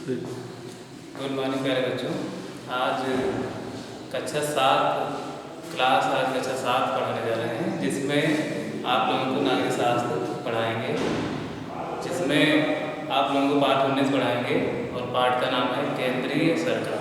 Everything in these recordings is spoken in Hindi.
गुड मॉर्निंग प्यारे बच्चों। आज कक्षा 7 क्लास आज कक्षा 7 पढ़ाने जा रहे हैं, जिसमें आप लोगों को नागरिक शास्त्र पढ़ाएंगे, जिसमें आप लोगों को पाठ 19 पढ़ाएंगे और पाठ का नाम है केंद्रीय सरकार।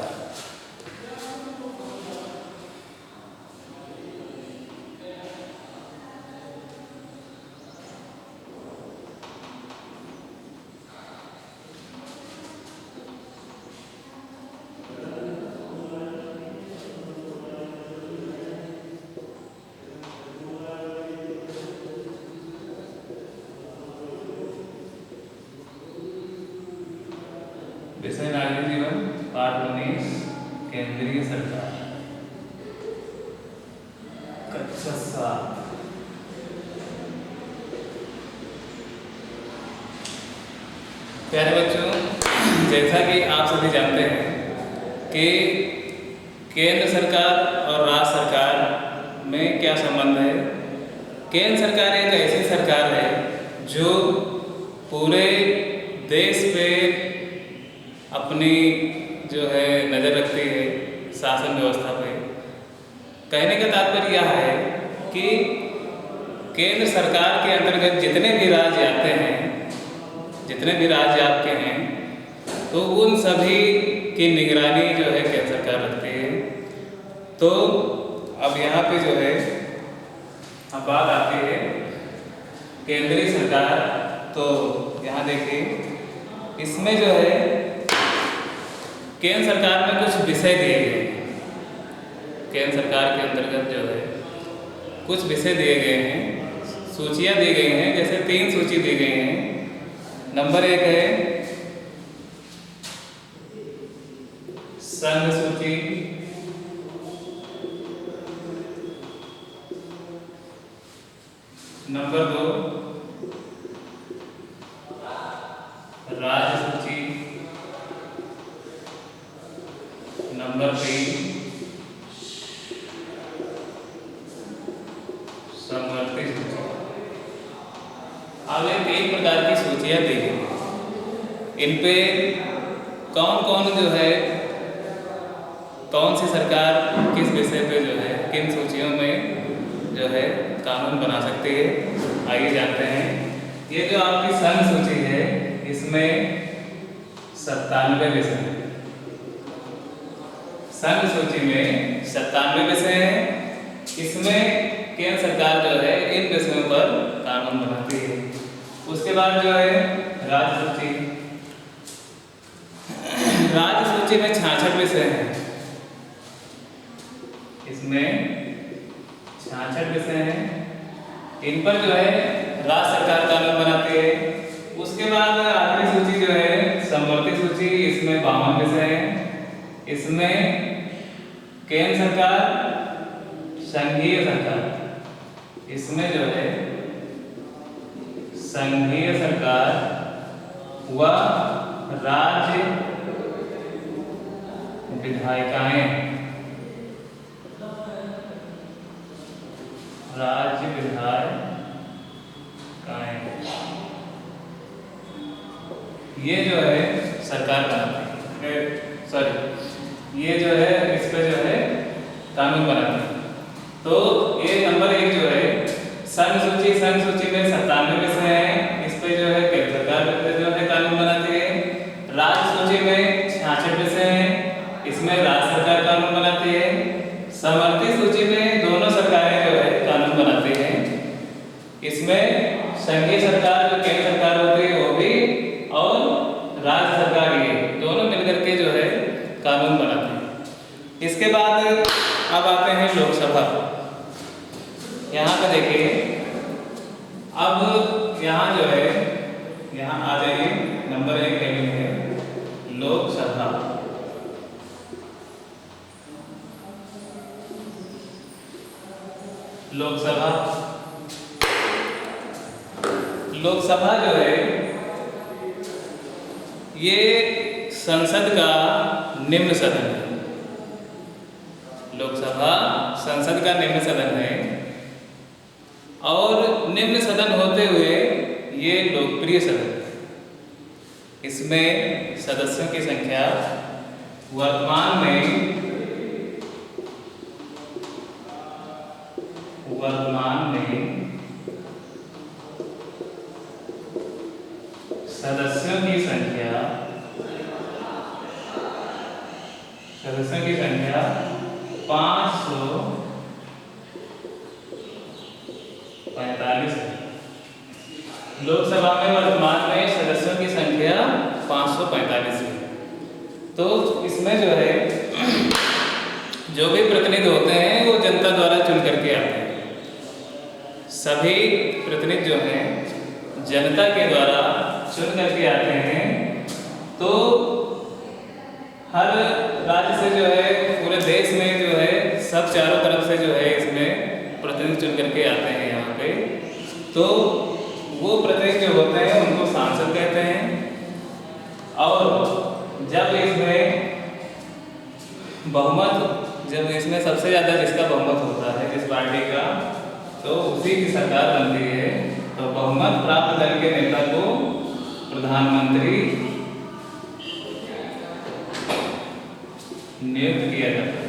विषय नागरिक जीवन, पाठ 19 केंद्रीय सरकार, कक्षा 7। प्यारे बच्चों, जैसा कि आप सभी जानते हैं कि केंद्र सरकार और राज्य सरकार में क्या संबंध है। केंद्र सरकार एक ऐसी सरकार है जो पूरे देश पे अपनी जो है नज़र रखती है, शासन व्यवस्था पे। कहने का तात्पर्य यह है कि केंद्र सरकार के अंतर्गत जितने भी राज्य आते हैं, जितने भी राज्य आपके हैं, तो उन सभी की निगरानी जो है केंद्र सरकार रखती है। तो अब यहाँ पे जो है अब बात आती है केंद्रीय सरकार। तो यहाँ देखिए, इसमें जो है केंद्र सरकार में कुछ विषय दिए गए हैं। केंद्र सरकार के अंतर्गत जो है कुछ विषय दिए गए हैं, सूचियाँ दी गई हैं। जैसे 3 सूची दी गई हैं। नंबर 1 है संघ सूची, नंबर 2 राज्य सूची, नंबर 3 समवर्ती सूची। अब ये 3 प्रकार की सूचियाँ दी गई। इन पे कौन कौन जो है, कौन सी सरकार किस विषय पे जो है, किन सूचियों में जो है कानून बना सकती है, आइए जानते हैं। ये जो आपकी संघ सूची है, इसमें 97 विषय हैं। संघ सूची में 97 विषय हैं। इसमें केंद्र सरकार जो है इन विषयों पर कानून बनाती है। उसके बाद जो है राज्य सूची। राज्य सूची में 66 विषय हैं। इसमें 66 विषय हैं। इन पर जो है राज्य सरकार कानून बनाती है। उसके बाद आखिरी सूची जो है समवर्ती सूची, इसमें 52 विषय हैं। इसमें केंद्र सरकार, संघीय सरकार, इसमें जो है संघीय सरकार व राज्य विधायिकाएं, राज्य विधायिकाएं, ये जो है सरकार बनाती है। ये जो है इस पे जो है कानून बनाती है। तो ये नंबर 1 जो है संघ सूची। संघ सूची में 97 विषय हैं। इस पे जो है केंद्र सरकार जो है कानून बनाती है। राज्य सूची में 66 विषय हैं। इसमें राज्य सरकार कानून बनाती है। समवर्ती सूची में दोनों सरकारें जो है कानून बनाती हैं। इसमें संघीय सरकार जो केंद्र सरकार होती है वो भी, और राज्य सरकार ये दोनों मिलकर के जो है कानून बनाते हैं। इसके बाद अब आते हैं लोकसभा। यहाँ पे देखिए, अब यहाँ जो है, यहाँ आ जाइए, नंबर 1 हेडिंग है लोकसभा। लोकसभा लोकसभा जो है ये संसद का निम्न सदन है। लोकसभा संसद का निम्न सदन है, और निम्न सदन होते हुए ये लोकप्रिय सदन है। इसमें सदस्यों की संख्या वर्तमान में सदस्यों की संख्या 545 है। लोकसभा में वर्तमान में सदस्यों की संख्या 545 है। तो इसमें जो है जो भी प्रतिनिधि होते हैं वो जनता द्वारा चुन करके आते हैं। सभी प्रतिनिधि जो हैं जनता के द्वारा चुन करके आते हैं। तो हर राज्य से जो है पूरे देश में जो है सब चारों तरफ से जो है इसमें प्रतिनिधि चुन करके आते हैं यहाँ पे। तो वो प्रतिनिधि जो होते हैं उनको सांसद कहते हैं। और जब इसमें सबसे ज़्यादा जिसका बहुमत होता है जिस पार्टी का, तो उसी की सरकार बनती है। तो बहुमत प्राप्त दल के नेता को प्रधानमंत्री नियुक्त किया जाता है।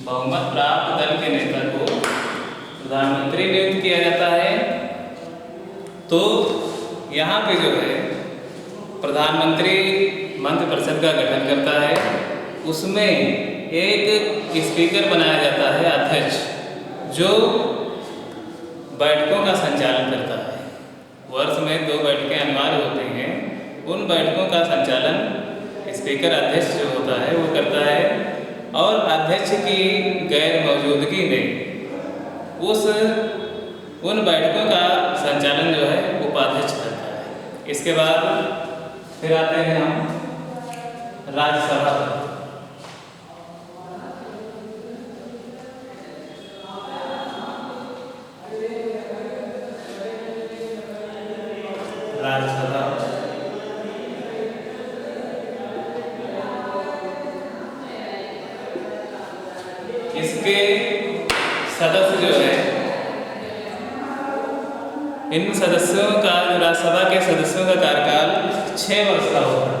बहुमत प्राप्त दल के नेता को प्रधानमंत्री नियुक्त किया जाता है। तो यहाँ पे जो है प्रधानमंत्री मंत्रिपरिषद का गठन करता है। उसमें एक स्पीकर बनाया जाता है, अध्यक्ष, जो बैठकों का संचालन करता है। वर्ष में 2 बैठकें अनिवार्य होती हैं। उन बैठकों का संचालन स्पीकर अध्यक्ष जो होता है वो करता है। और अध्यक्ष की गैर मौजूदगी में उन बैठकों का संचालन जो है उपाध्यक्ष करता है। इसके बाद फिर आते हैं हम राज्यसभा। इसके सदस्य जो है, इन सदस्यों का राज्यसभा के सदस्यों का कार्यकाल 6 वर्ष का होता है।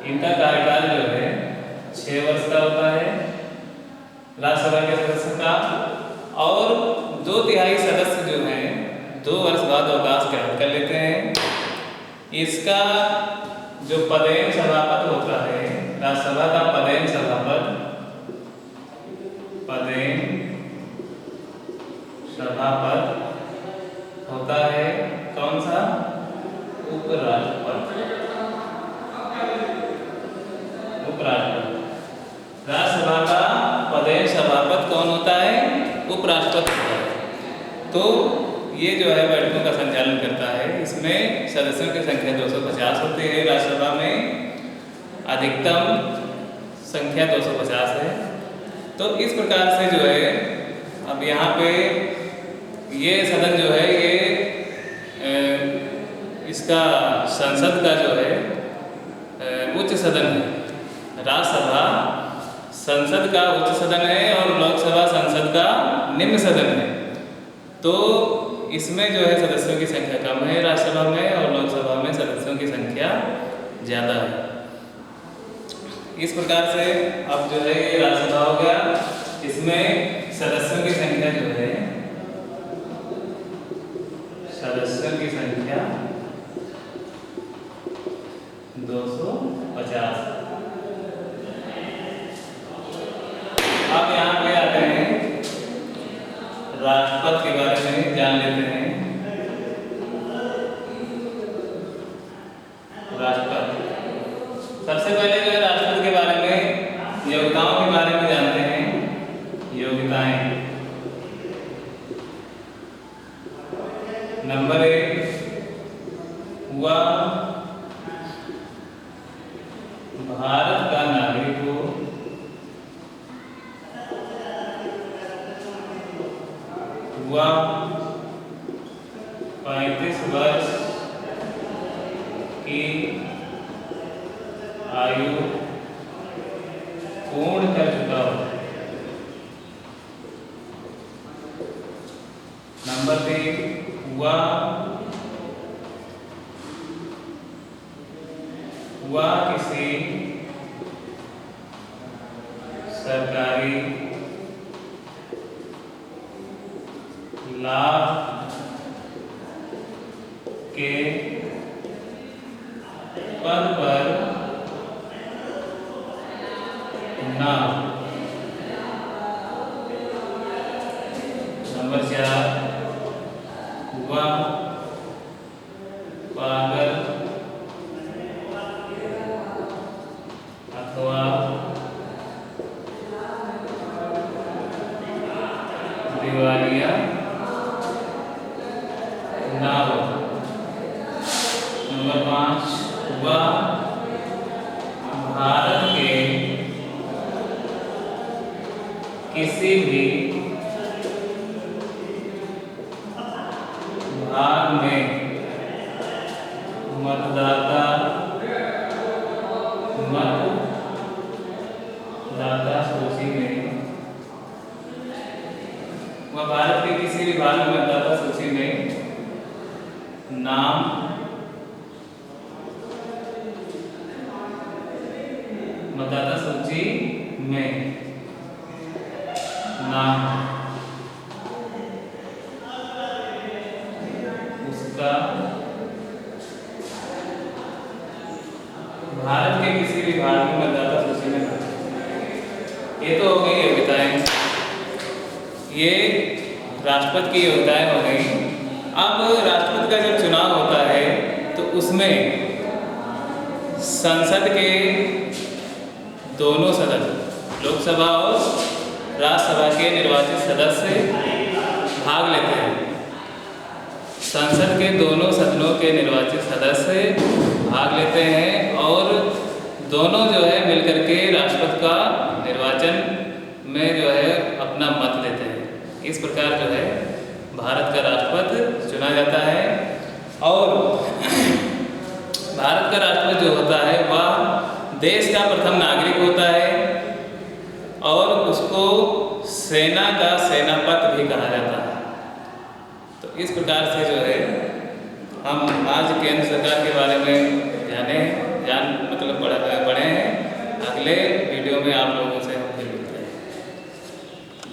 इनका कार्यकाल जो है 6 वर्ष का होता है राज्यसभा के सदस्य का। और 2/3 सदस्य जो हैं 2 वर्ष बाद अवकाश ग्रहण कर लेते हैं। इसका जो पदेन सभापति होता है, राज्यसभा का पदेन सभापति होता है कौन सा? उपराष्ट्रपति। राज्यसभा का पदेन सभापति कौन होता है? उपराष्ट्रपति होता है। तो ये जो है बैठकों का संचालन करता है। इसमें सदस्यों की संख्या 250 होती है। राज्यसभा में अधिकतम संख्या 250 है। तो इस प्रकार से जो है अब यहाँ पे ये सदन जो है ये इसका संसद का जो है उच्च सदन है। राज्यसभा संसद का उच्च सदन है और लोकसभा संसद का निम्न सदन है। तो इसमें जो है सदस्यों की संख्या कम है राज्यसभा में, और लोकसभा में सदस्यों की संख्या ज़्यादा है। इस प्रकार से अब जो है ये राज्यसभा हो गया। इसमें सदस्यों की संख्या जो है 250। अब यहाँ पे आते हैं राष्ट्रपति के बारे में जान लेते हैं। राष्ट्रपति सबसे पहले जो है राष्ट्रपति के बारे में योग्यताओं के बारे में जानते हैं। योग्यताएं नंबर 1 हुआ भारत का नागरिक हो, हुआ 35 वर्ष की आयु पूर्ण कर चुका हो। नंबर 3 हुआ व किसी सरकारी लाभ के पद पर न। नंबर 4, वह पागल अथवा दिवालिया ना हो। नंबर 5, वह भारत के किसी भी भाग में मतदाता सूची में, वह भारत के किसी भी भाग में मतदाता सूची में नाम मतदाता सूची में नाम उसका भारत के किसी भी भाग में मतदाता सूची में नाम। ये तो हो गई योग्यताएं, ये राष्ट्रपति की योग्यताएं हो गई। अब राष्ट्रपति का जब चुनाव होता है तो उसमें संसद के दोनों सदस्य, लोकसभा और राज्यसभा के निर्वाचित सदस्य भाग लेते हैं। संसद के दोनों सदनों के निर्वाचित सदस्य भाग लेते हैं और दोनों जो है मिलकर के राष्ट्रपति का निर्वाचन में जो है अपना मत देते हैं। इस प्रकार जो है भारत का राष्ट्रपति चुना जाता है। और भारत का राष्ट्रपति जो होता है वह देश का प्रथम नागरिक होता है और उसको सेना का सेनापति भी कहा जाता है। तो इस प्रकार से जो है हम आज केंद्र सरकार के बारे में पढ़े हैं। अगले वीडियो में आप लोगों से